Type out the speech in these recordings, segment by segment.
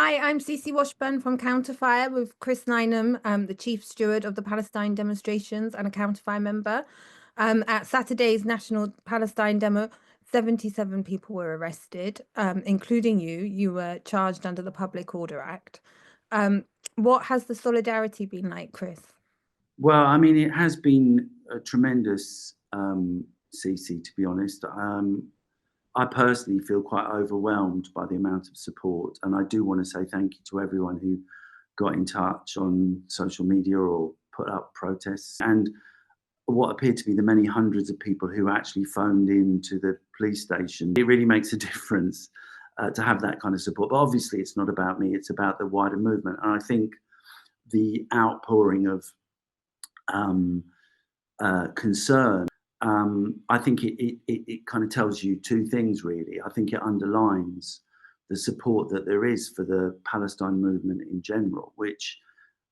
Hi, I'm Cici Washburn from Counterfire with Chris Nineham, the chief steward of the Palestine demonstrations and a Counterfire member. At Saturday's National Palestine demo, 77 people were arrested, including you. You were charged under the Public Order Act. What has the solidarity been like, Chris? Well, I mean, it has been a tremendous, Cici, to be honest. I personally feel quite overwhelmed by the amount of support. And I do want to say thank you to everyone who got in touch on social media or put up protests. And what appeared to be the many hundreds of people who actually phoned in to the police station. It really makes a difference to have that kind of support. But obviously, it's not about me, it's about the wider movement. And I think the outpouring of concern, I think it kind of tells you two things, really. I think it underlines the support that there is for the Palestine movement in general, which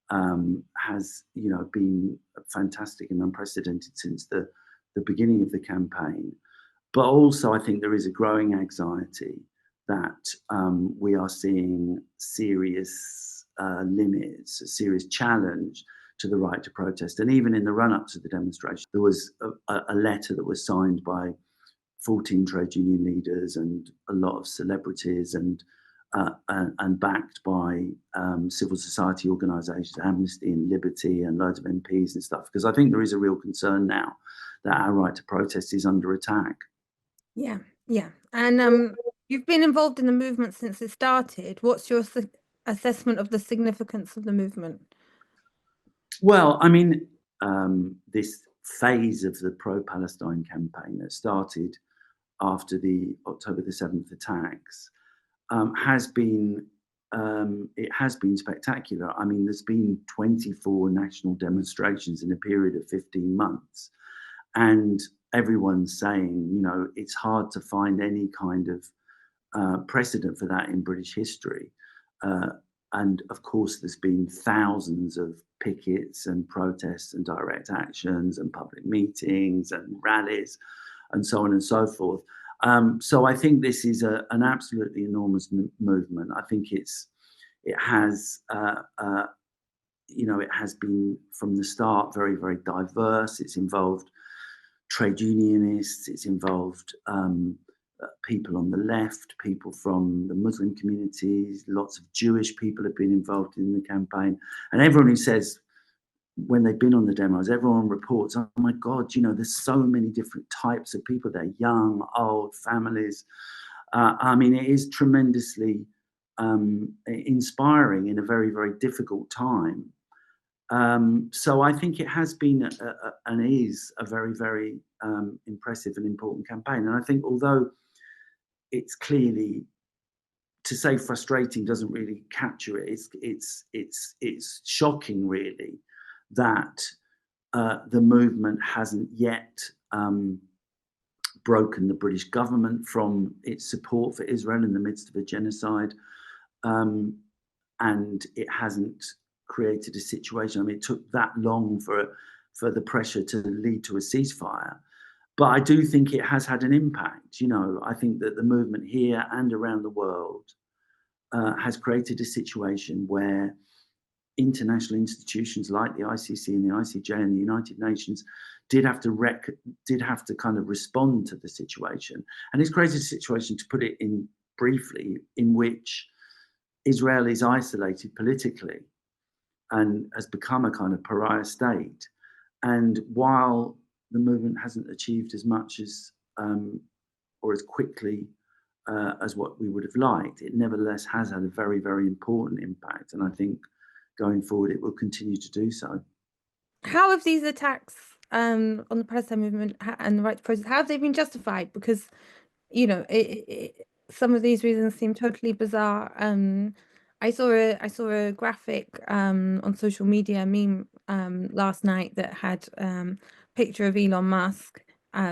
has, been fantastic and unprecedented since the beginning of the campaign. But also, I think there is a growing anxiety that we are seeing serious limits, a serious challenge to the right to protest. And even in the run-up to the demonstration, there was a letter that was signed by 14 trade union leaders and a lot of celebrities and backed by civil society organisations, Amnesty and Liberty and loads of MPs and stuff. Because I think there is a real concern now that our right to protest is under attack. Yeah. And you've been involved in the movement since it started. What's your assessment of the significance of the movement? Well, I mean, this phase of the pro-Palestine campaign that started after the October the 7th attacks has been spectacular. I mean, there's been 24 national demonstrations in a period of 15 months, and everyone's saying, it's hard to find any kind of precedent for that in British history. And of course, there's been thousands of pickets and protests and direct actions and public meetings and rallies and so on and so forth. So I think this is an absolutely enormous movement. I think it has been from the start very, very diverse. It's involved trade unionists. It's involved people on the left, people from the Muslim communities, lots of Jewish people have been involved in the campaign. And everyone who says, when they've been on the demos, everyone reports, oh my God, there's so many different types of people there, young, old, families. I mean, it is tremendously inspiring in a very, very difficult time. So I think it has been and is a very, very impressive and important campaign. And I think although it's clearly, to say frustrating doesn't really capture it. It's shocking, really, that the movement hasn't yet broken the British government from its support for Israel in the midst of a genocide, and it hasn't created a situation. I mean, it took that long for the pressure to lead to a ceasefire. But I do think it has had an impact. I think that the movement here and around the world has created a situation where international institutions like the ICC and the ICJ and the United Nations did have to kind of respond to the situation. And it's created a situation, to put it in briefly, in which Israel is isolated politically and has become a kind of pariah state. And while the movement hasn't achieved as much as or as quickly as what we would have liked, it nevertheless has had a very, very important impact. And I think going forward, it will continue to do so. How have these attacks on the Palestine movement and the right to protest, how have they been justified? Because, some of these reasons seem totally bizarre. I saw a graphic on social media, meme last night, that had a picture of Elon Musk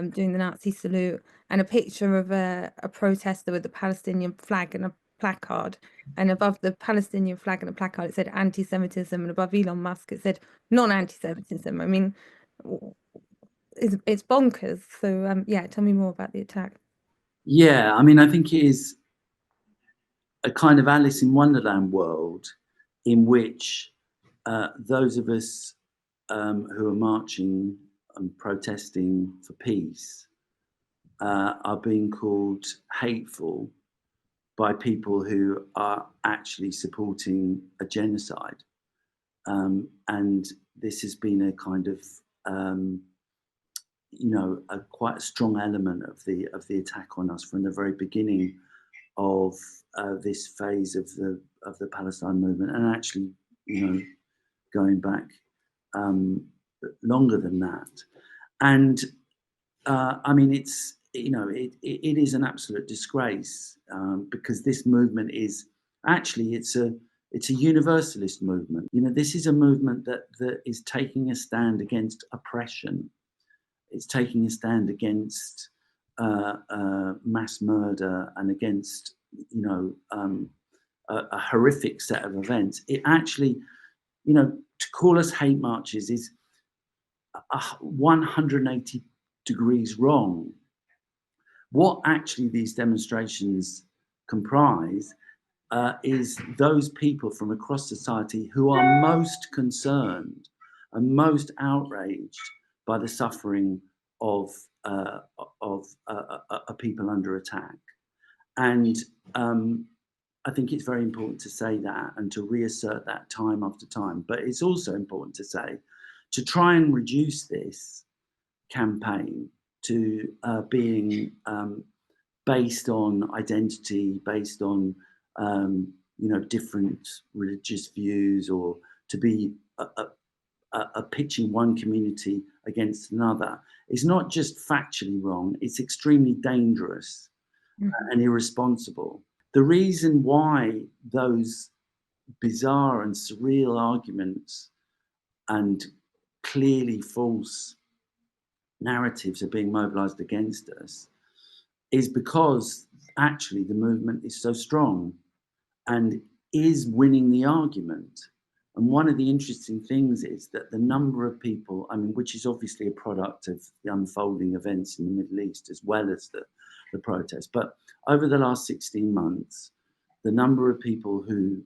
doing the Nazi salute and a picture of a protester with the Palestinian flag and a placard, and above the Palestinian flag and a placard it said anti-Semitism, and above Elon Musk it said non-anti-Semitism. I mean, it's bonkers. So yeah, tell me more about the attack. Yeah, I mean, I think it is a kind of Alice in Wonderland world in which those of us who are marching and protesting for peace are being called hateful by people who are actually supporting a genocide. And this has been a kind of, quite a strong element of the attack on us from the very beginning of this phase of the Palestine movement, and actually, going back longer than that. And I mean, it's it is an absolute disgrace because this movement is actually it's a universalist movement. This is a movement that is taking a stand against oppression. It's taking a stand against mass murder and against a horrific set of events. It actually, to call us hate marches is 180 degrees wrong. What actually these demonstrations comprise is those people from across society who are most concerned and most outraged by the suffering of people under attack. And I think it's very important to say that and to reassert that time after time. But it's also important to say, to try and reduce this campaign to being based on identity, based on different religious views, or to be pitching one community against another, is not just factually wrong, it's extremely dangerous and irresponsible. The reason why those bizarre and surreal arguments and clearly false narratives are being mobilized against us is because actually the movement is so strong and is winning the argument. And one of the interesting things is that the number of people, I mean, which is obviously a product of the unfolding events in the Middle East as well as the protests, but over the last 16 months, the number of people who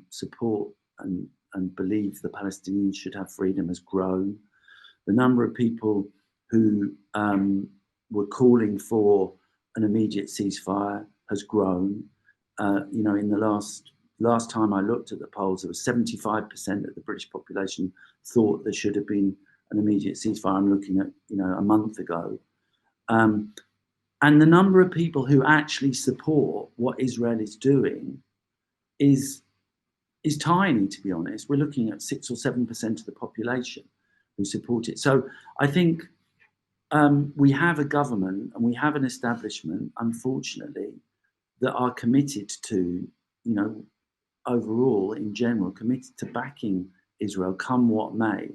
support and believe the Palestinians should have freedom has grown. The number of people who were calling for an immediate ceasefire has grown. In the last time I looked at the polls, there was 75% of the British population thought there should have been an immediate ceasefire. I'm looking at, a month ago. And the number of people who actually support what Israel is doing is tiny, to be honest. We're looking at 6 or 7% of the population who support it. So I think we have a government and we have an establishment, unfortunately, that are committed to, overall, in general, committed to backing Israel, come what may.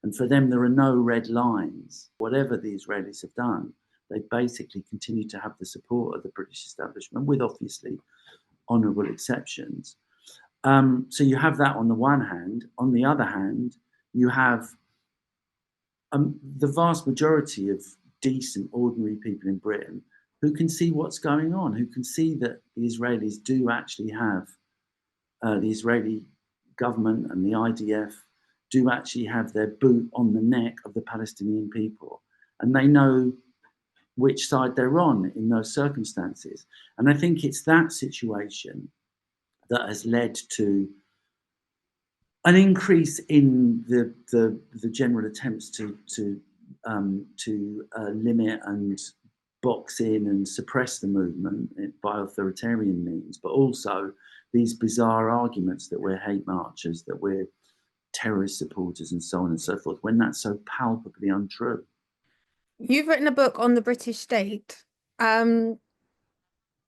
And for them, there are no red lines. Whatever the Israelis have done, they basically continue to have the support of the British establishment, with obviously honourable exceptions. So you have that on the one hand. On the other hand, you have the vast majority of decent, ordinary people in Britain who can see what's going on, who can see that the Israelis do actually have, the Israeli government and the IDF do actually have their boot on the neck of the Palestinian people. And they know which side they're on in those circumstances. And I think it's that situation that has led to an increase in the general attempts to limit and box in and suppress the movement by authoritarian means, but also these bizarre arguments that we're hate marchers, that we're terrorist supporters, and so on and so forth, when that's so palpably untrue. You've written a book on the British state.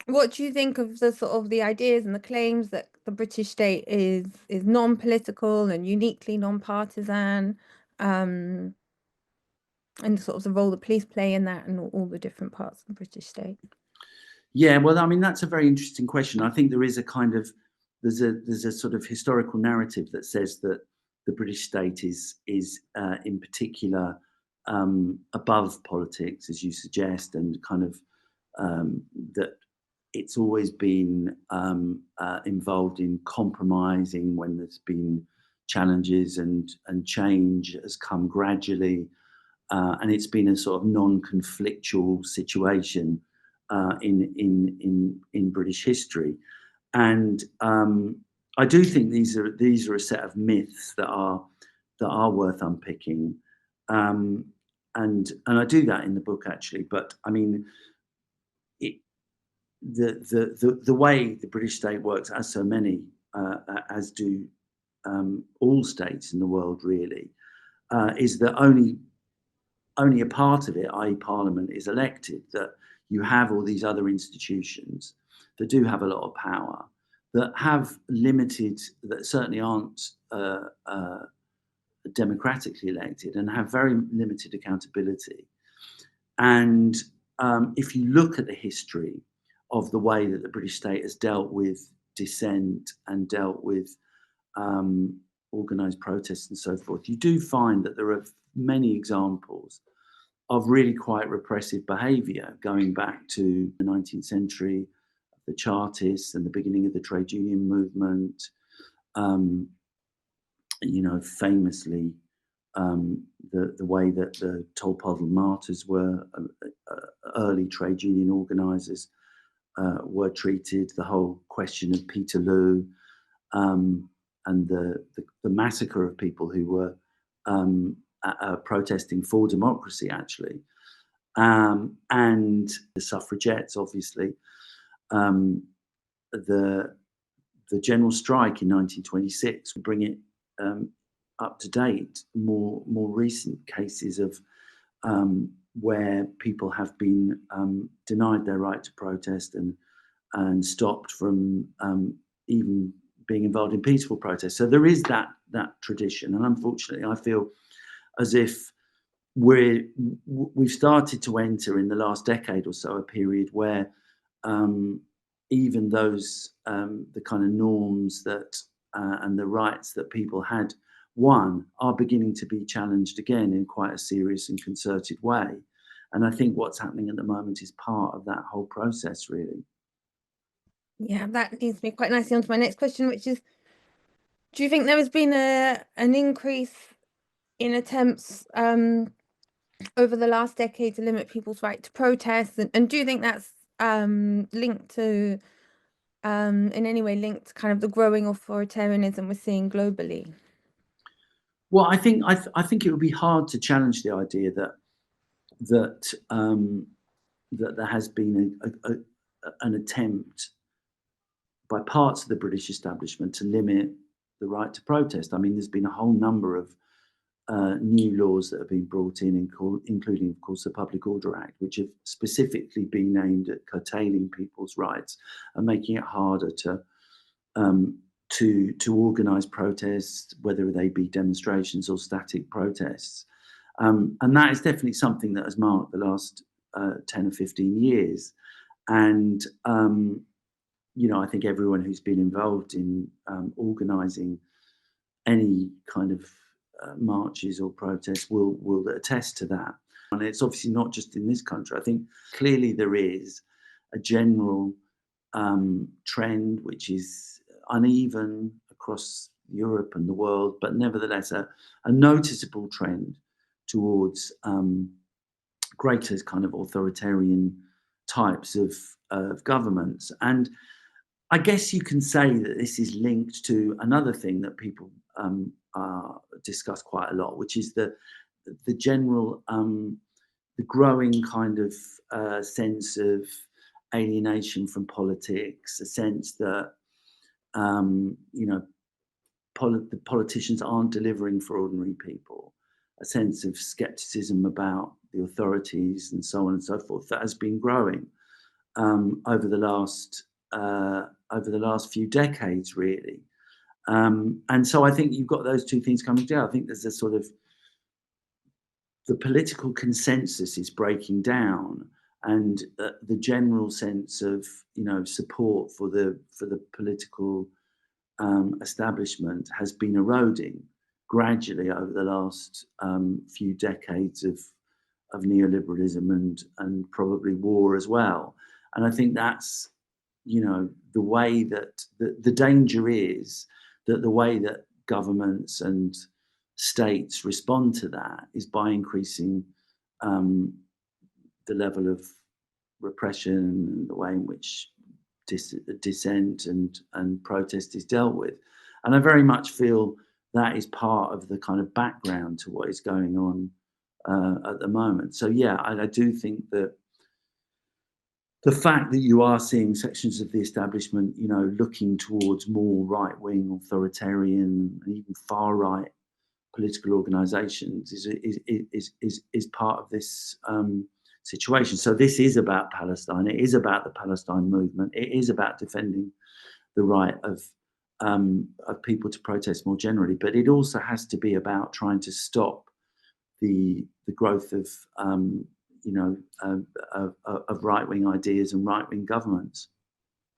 What do you think of the sort of the ideas and the claims that the British state is non-political and uniquely non-partisan, and sort of the role the police play in that, and all the different parts of the British state? Yeah, well, I mean, that's a very interesting question. I think there is a kind of there's a sort of historical narrative that says that the British state is in particular above politics, as you suggest, and kind of that it's always been involved in compromising when there's been challenges, and change has come gradually, and it's been a sort of non-conflictual situation in British history. And I do think these are a set of myths that are worth unpicking, and I do that in the book actually. But I mean, the way the British state works, as so many, as do all states in the world really, is that only a part of it, i.e. Parliament, is elected. That you have all these other institutions that do have a lot of power, that have limited, that certainly aren't democratically elected, and have very limited accountability. And if you look at the history of the way that the British state has dealt with dissent and dealt with organised protests and so forth, you do find that there are many examples of really quite repressive behaviour going back to the 19th century, the Chartists and the beginning of the trade union movement. Famously, the way that the Tolpuddle martyrs were, early trade union organisers, were treated, the whole question of Peterloo, and the massacre of people who were protesting for democracy, actually, and the suffragettes, obviously, the general strike in 1926. Bring it up to date, more recent cases of where people have been denied their right to protest and stopped from even being involved in peaceful protests. So there is that tradition, and unfortunately, I feel as if we've started to enter in the last decade or so a period where even those the kind of norms that and the rights that people had won are beginning to be challenged again in quite a serious and concerted way. And I think what's happening at the moment is part of that whole process, really. Yeah, that leads me quite nicely on to my next question, which is, do you think there has been an increase in attempts over the last decade to limit people's right to protest, and do you think that's linked to in any way linked to kind of the growing authoritarianism we're seeing globally? Well, I think it would be hard to challenge the idea that there has been an attempt by parts of the British establishment to limit the right to protest. I mean, there's been a whole number of new laws that have been brought in, including, of course, the Public Order Act, which have specifically been aimed at curtailing people's rights and making it harder to organise protests, whether they be demonstrations or static protests. And that is definitely something that has marked the last 10 or 15 years. And, I think everyone who's been involved in organising any kind of marches or protests will attest to that. And it's obviously not just in this country. I think clearly there is a general trend which is uneven across Europe and the world, but nevertheless a noticeable trend towards greater kind of authoritarian types of governments. And I guess you can say that this is linked to another thing that people discuss quite a lot, which is the general, the growing kind of sense of alienation from politics, a sense that the politicians aren't delivering for ordinary people, a sense of skepticism about the authorities, and so on and so forth, that has been growing over the last few decades, really. And so I think you've got those two things coming together. I think there's a sort of, the political consensus is breaking down, and the general sense of support for the political establishment has been eroding gradually over the last few decades of neoliberalism and probably war as well. And I think that's you know, the way that the danger is that the way that governments and states respond to that is by increasing the level of repression, the way in which dissent and protest is dealt with. And I very much feel that is part of the kind of background to what is going on at the moment. So yeah, I do think that the fact that you are seeing sections of the establishment, you know, looking towards more right-wing, authoritarian, and even far-right political organisations is part of this situation. So this is about Palestine. It is about the Palestine movement. It is about defending the right of people to protest more generally. But it also has to be about trying to stop the growth of you know, of right-wing ideas and right-wing governments.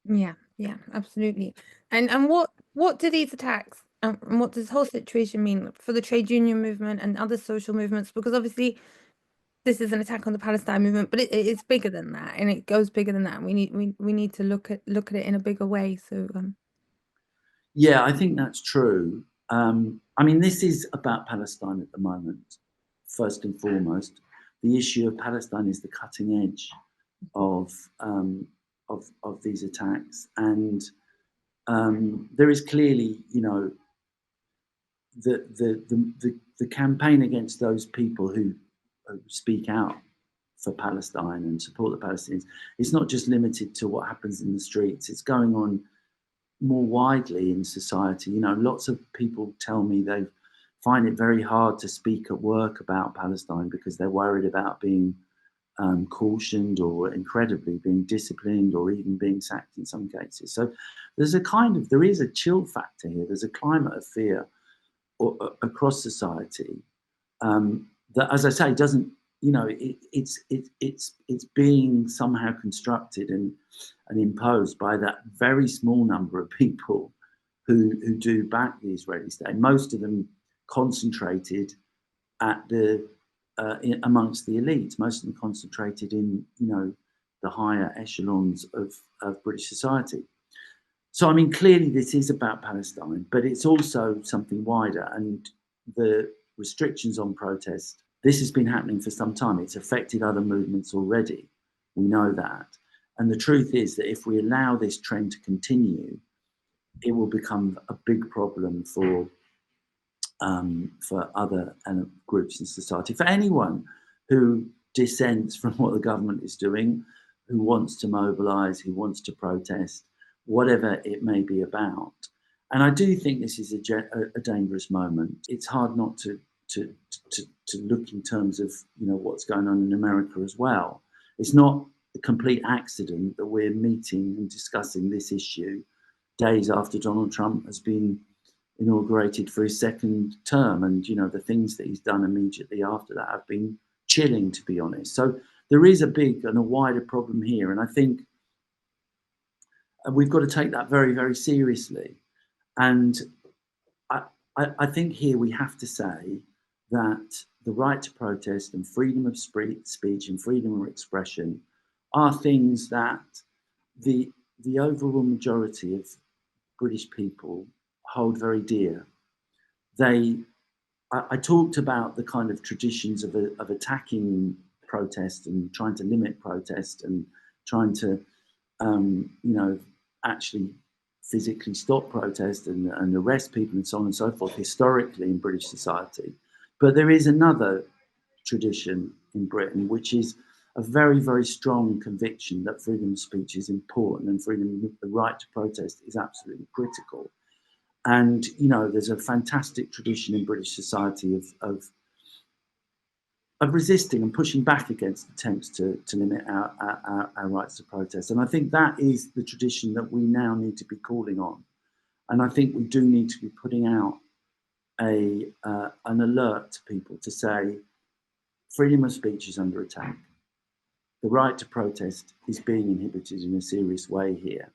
Yeah, yeah, absolutely. And what do these attacks and what does this whole situation mean for the trade union movement and other social movements? Because obviously this is an attack on the Palestine movement, but it's bigger than that, and it goes bigger than that. We need to look at it in a bigger way. So Yeah, I think that's true. I mean, this is about Palestine at the moment, first and foremost. The issue of Palestine is the cutting edge of these attacks, and there is clearly, you know, the campaign against those people who speak out for Palestine and support the Palestinians. It's not just limited to what happens in the streets. It's going on more widely in society. You know, lots of people tell me they find it very hard to speak at work about Palestine because they're worried about being cautioned or incredibly being disciplined or even being sacked in some cases. So there is a chill factor here. There's a climate of fear across society that, as I say, doesn't, you know, it's being somehow constructed and imposed by that very small number of people who do back the Israeli state. Most of them concentrated at amongst the elites. Most of them concentrated in, you know, the higher echelons of British society. So, I mean, clearly this is about Palestine, but it's also something wider. And the restrictions on protest, this has been happening for some time. It's affected other movements already. We know that. And the truth is that if we allow this trend to continue, it will become a big problem for other groups in society, for anyone who dissents from what the government is doing, who wants to mobilise, who wants to protest, whatever it may be about. And I do think this is a dangerous moment. It's hard not to look in terms of, you know, what's going on in America as well. It's not a complete accident that we're meeting and discussing this issue days after Donald Trump has been inaugurated for his second term, and, you know, the things that he's done immediately after that have been chilling, to be honest. So there is a big and a wider problem here, and I think we've got to take that very, very seriously. And I think here we have to say that the right to protest and freedom of speech and freedom of expression are things that the overall majority of British people hold very dear. I talked about the kind of traditions of attacking protest and trying to limit protest and trying to, you know, actually physically stop protest and arrest people and so on and so forth historically in British society. But there is another tradition in Britain, which is a very, very strong conviction that freedom of speech is important and the right to protest is absolutely critical. And, you know, there's a fantastic tradition in British society of resisting and pushing back against attempts to limit our rights to protest. And I think that is the tradition that we now need to be calling on. And I think we do need to be putting out an alert to people to say, freedom of speech is under attack. The right to protest is being inhibited in a serious way here.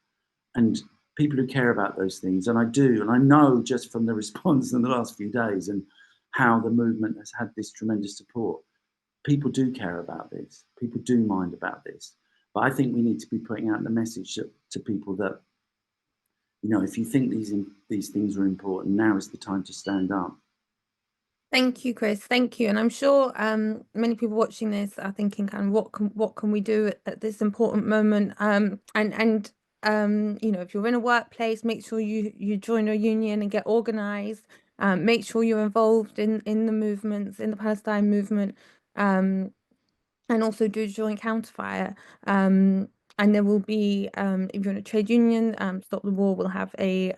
And people who care about those things, and I do, and I know just from the response in the last few days and how the movement has had this tremendous support, people do care about this. People do mind about this. But I think we need to be putting out the message to people that, you know, if you think these things are important, now is the time to stand up. Thank you, Chris. Thank you. And I'm sure many people watching this are thinking, kind of, what can we do at this important moment? You know, if you're in a workplace, make sure you join a union and get organized. Make sure you're involved in the movements, in the Palestine movement, and also do join Counterfire. And there will be, if you're in a trade union, Stop the War will have a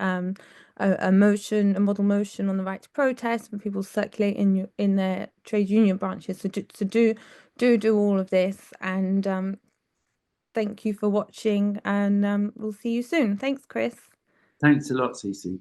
motion, a model motion on the right to protest, and people circulate in their trade union branches. So do all of this, and thank you for watching, and we'll see you soon. Thanks, Chris. Thanks a lot, Cici.